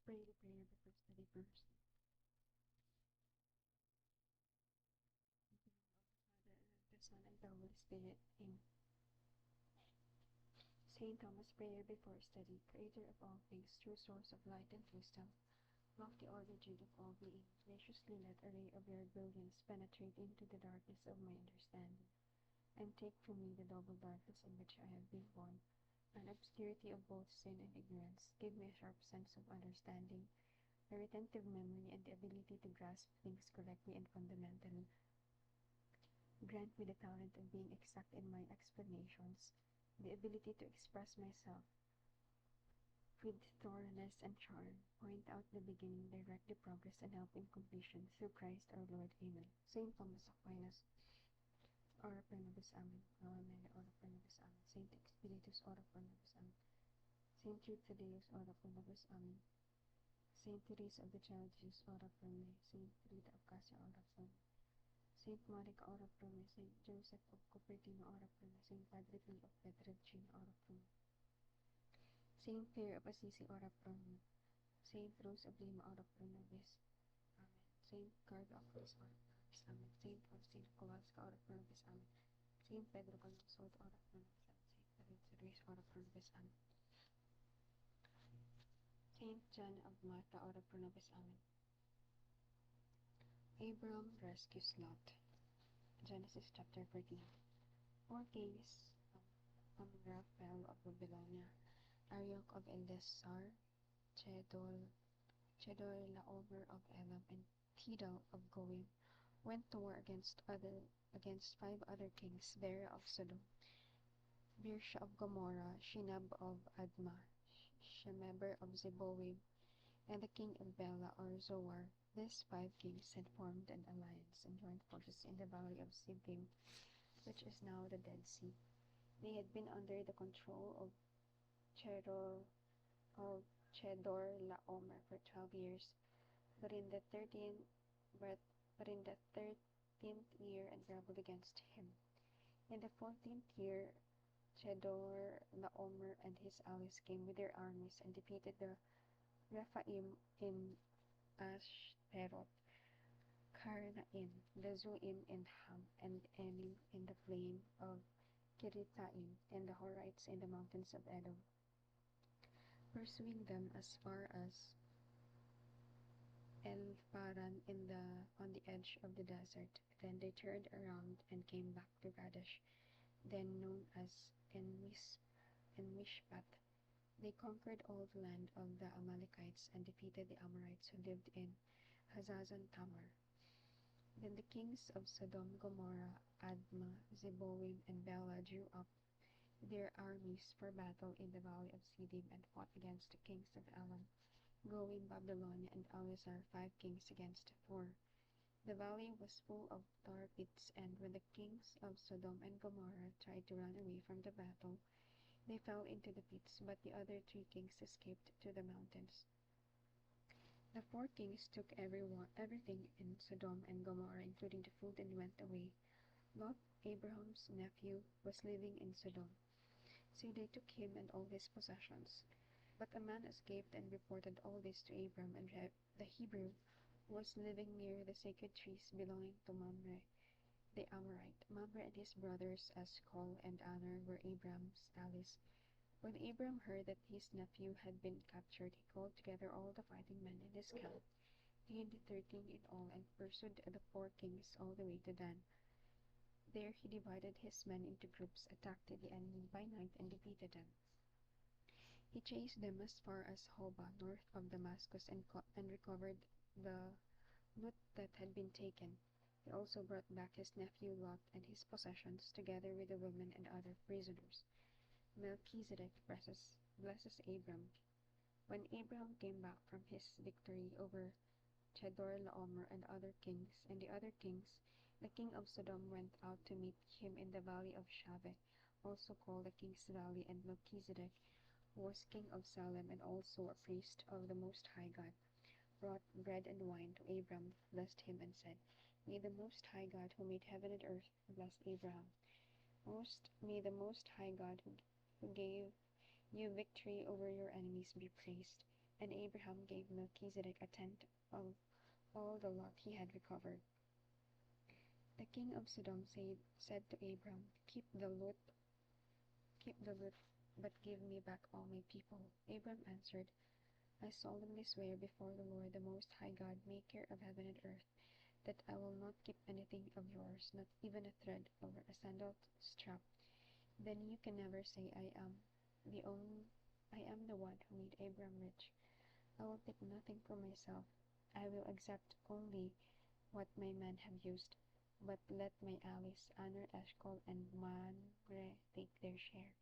pray the prayer before study first. In the name of the Father, and of the Son, and the Holy Spirit. Amen. Saint Thomas' Prayer before study. Creator of all things, true source of light and wisdom, lofty origin of all being, graciously let a ray of your brilliance penetrate into the darkness of my understanding, and take from me the double darkness in which I have been born, an obscurity of both sin and ignorance. Give me a sharp sense of understanding, a retentive memory, and the ability to grasp things correctly and fundamentally. Grant me the talent of being exact in my explanations, the ability to express myself with thoroughness and charm, point out the beginning, direct the progress, and help in completion, through Christ our Lord. Amen. Saint Thomas Aquinas, ora pro nobis. Amen. Ave Maria, ora pro nobis. Amen. Saint Expeditius, ora pro nobis. Amen. Saint Thaddeus, ora pro nobis. Amen. Saint Teresa of the Child Jesus, ora pro me. Saint Rita of Cassia, ora pro me. Saint Monica, ora pro me. Saint Joseph of Cupertino, ora pro me. Saint Padre Pio of Pietrelcina, ora pro me. Saint Clare of Assisi, ora pro me. Saint Rose of Lima, ora pro nobis. Amen. Saint Card of Peace, ora pro nobis. Amen. Saint Faustina Kowalska, ora pro nobis. Amen. Saint Pedro Calungsod, ora pro nobis. Amen. Saint Teresa, ora pro nobis. Amen. Saint John of Malta, ora pro nobis. Amen. Abram rescues Lot. Genesis chapter 14. 4 kings Amra fell of Babylonia, Arioch of Eldessar, Chedorlaomer of Elam, and Tidal of Goim went to war against 5 other kings: Bera of Sodom, Birsha of Gomorrah, Shinab of Admah, Shemeber of Zeboim, and the king of Bela or Zoar. These 5 kings had formed an alliance and joined forces in the valley of Sidim, which is now the Dead Sea. They had been under the control of Chedorlaomer for 12 years, but in the 13th year and rebelled against him. In the 14th year, Chedorlaomer and his allies came with their armies and defeated the Rephaim in Ashtaroth, Karnaim, the Zuim in Ham, and Enim in the plain of Kirithaim, and the Horites in the mountains of Edom, pursuing them as far as El-Paran on the edge of the desert. Then they turned around and came back to Kadesh, then known as En-Mishpat. They conquered all the land of the Amalekites and defeated the Amorites who lived in Hazazon Tamar. Then the kings of Sodom, Gomorrah, Admah, Zeboim, and Bela drew up their armies for battle in the valley of Sidim and fought against the kings of Elam, Goim, Babylonia, and Elazar, 5 kings against 4. The valley was full of tar pits, and when the kings of Sodom and Gomorrah tried to run away from the battle, they fell into the pits, but the other 3 kings escaped to the mountains. The 4 kings took everything in Sodom and Gomorrah, including the food, and went away. Lot, Abraham's nephew, was living in Sodom, so they took him and all his possessions. But a man escaped and reported all this to Abram, and the Hebrew was living near the sacred trees belonging to Mamre, the Amorite. Mamre and his brothers Eshcol and Aner were Abram's allies. When Abram heard that his nephew had been captured, he called together all the fighting men in his camp, 13 in all, and pursued the 4 kings all the way to Dan. There he divided his men into groups, attacked the enemy by night, and defeated them. He chased them as far as Hobah, north of Damascus, and recovered the loot that had been taken. He also brought back his nephew Lot and his possessions, together with the women and other prisoners. Melchizedek blesses Abram. When Abraham came back from his victory over Chedorlaomer and the other kings, the king of Sodom went out to meet him in the valley of Shaveh, also called the King's Valley, and Melchizedek, who was king of Salem and also a priest of the Most High God, brought bread and wine to Abram, blessed him, and said, "May the Most High God, who made heaven and earth, bless Abraham. May the Most High God, who gave you victory over your enemies, be praised. And Abraham gave Melchizedek a tenth of all the lot he had recovered. The king of Sodom said to Abram, keep the loot, but give me back all my people. Abram answered, I solemnly swear before the Lord, the Most High God, maker of heaven and earth, that I will not keep anything of yours, not even a thread of a sandal strap. Then you can never say, I am the one who made Abram rich. I will take nothing for myself. I will accept only what my men have used, but let my allies Aner, Eshcol, and Mamre take their share.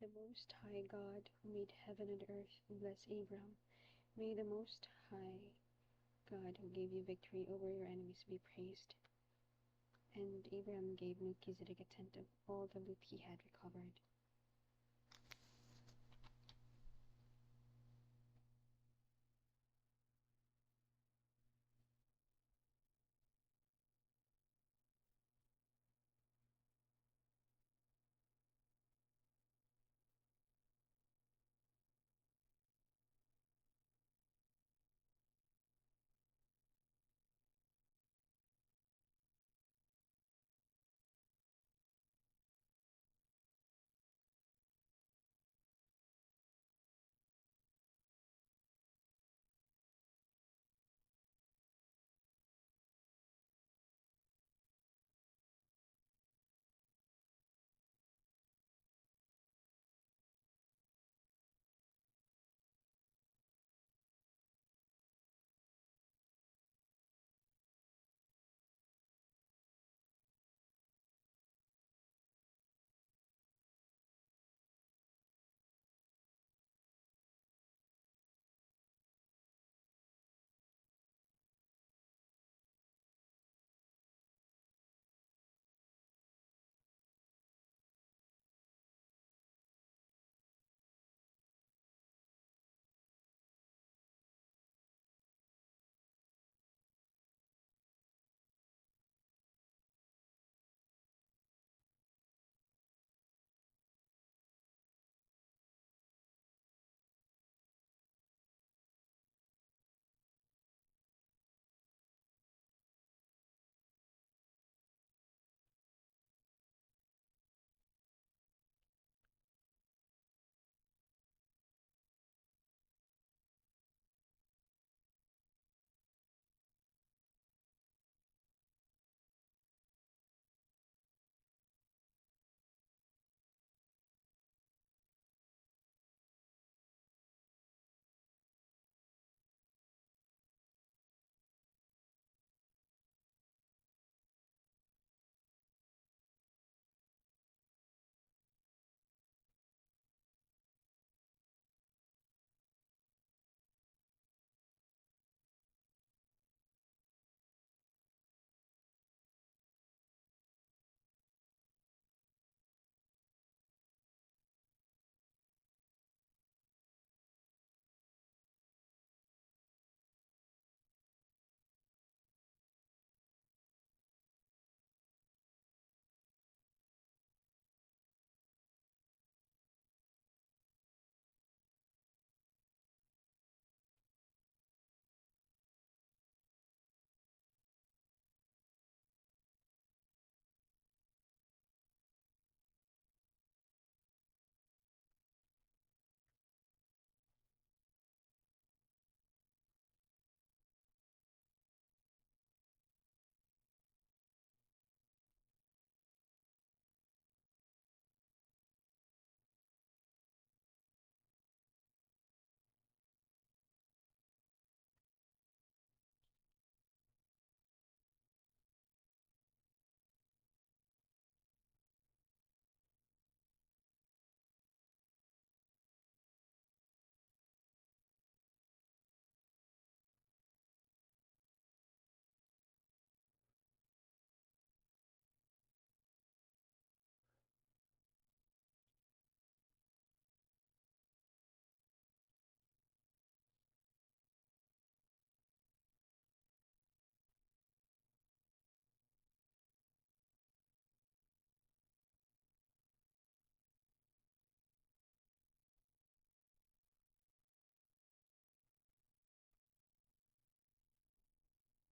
The Most High God, who made heaven and earth, bless Abraham. May the Most High God, who gave you victory over your enemies, be praised. And Abraham gave Melchizedek a tenth of all the loot he had recovered.